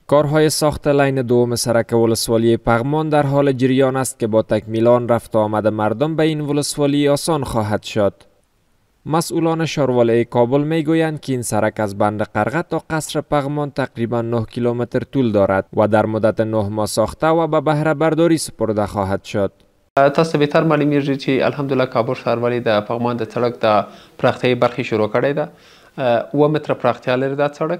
کارهای ساخت لین دوم سرک ولسوالی پغمان در حال جریان است که با تکمیلان رفت و آمد مردم به این ولسوالی آسان خواهد شد. مسئولان شارولای کابل میگویند که این سرک از بند قرغه تا قصر پغمان تقریبا 9 کیلومتر طول دارد و در مدت 9 ماه ساخته و به بهره برداری سپرده خواهد شد. تاسو به تر معلومی میږي چې الحمدلله کابل ښاروالي د پغمان د سړک د پراختیايي برخې شروع کړې ده. 9 متره پراختیا لري دا سړک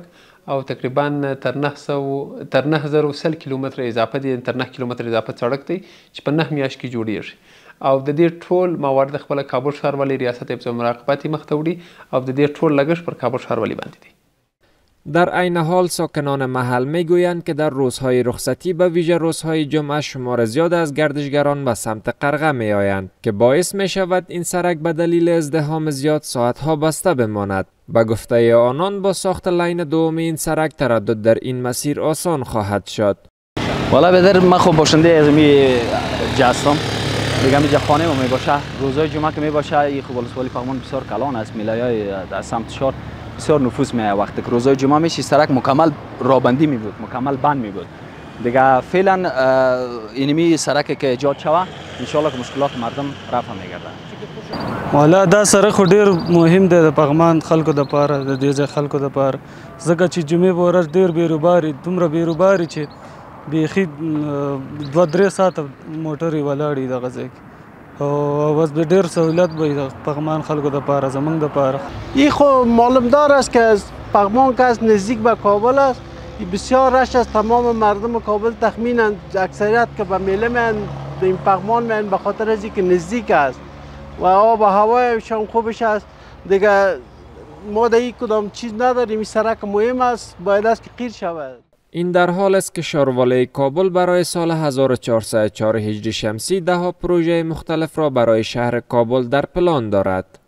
او تقریبا تر 9000 کیلومتر اضافه دي، تر 9 کیلومتر اضافه سړک دی چې په 9 میاشت کې جوړیږي او د دې ټول موارد خپل کابل ښاروالي ریاست حفظ و مراقبت مخ ته وړي او د دې ټول لګښت پر کابل ښاروالي باندې دی. در عین حال ساکنان محل میگویند که در روزهای رخصتی به ویژه روزهای جمعه شمار زیاد از گردشگران به سمت قرغه می آیند که باعث می شود این سرک به دلیل ازدحام زیاد ساعتها بسته بماند. به گفته آنان با ساخت لین دوم این سرک تردد در این مسیر آسان خواهد شد. والا بدر من خب باشنده از می جستم دیگه می خانه و می باشه روزهای جمعه که می باشه این خب ولسوالی پغمان بسیار کلان است، میلایای در سمت شهر بسیار نفوس می وقتی که روزهای جمعه میشه سرک مکمل رابندی می بود، مکمل بند می بود. دیگه فعلا اینمی سرک که ایجاد شوه ان شاء الله که مشکلات مردم رفع میگرده. والا دا سرک ډیر مهم دی د پغمان خلکو د پاره، د دې خلکو د پاره، ځکه چې جمعې په ورځ ډیر بیروباري، دومره بیروباري چې بیخي 2-3 ساعته موټرې ولاړې دغه ځای کې او بس به ډیر سهولت به د پغمان خلکو د پاره زمونږ د پاره. این خب معلومدار است که از پغمان که از نزدیک به کابل است، بسیار رش از تمام مردم کابل تخمینا اکثریت که به میله میان به این پغمان میان به خاطر از اینکه نزدیک است و آب و هوایشان خوبش است. دیگه ما در این کدام چیز نداریم، این سرک مهم است، باید است که قیر شود. این در حال است که شارولای کابل برای سال 1404 هجری شمسی 10 پروژه مختلف را برای شهر کابل در پلان دارد.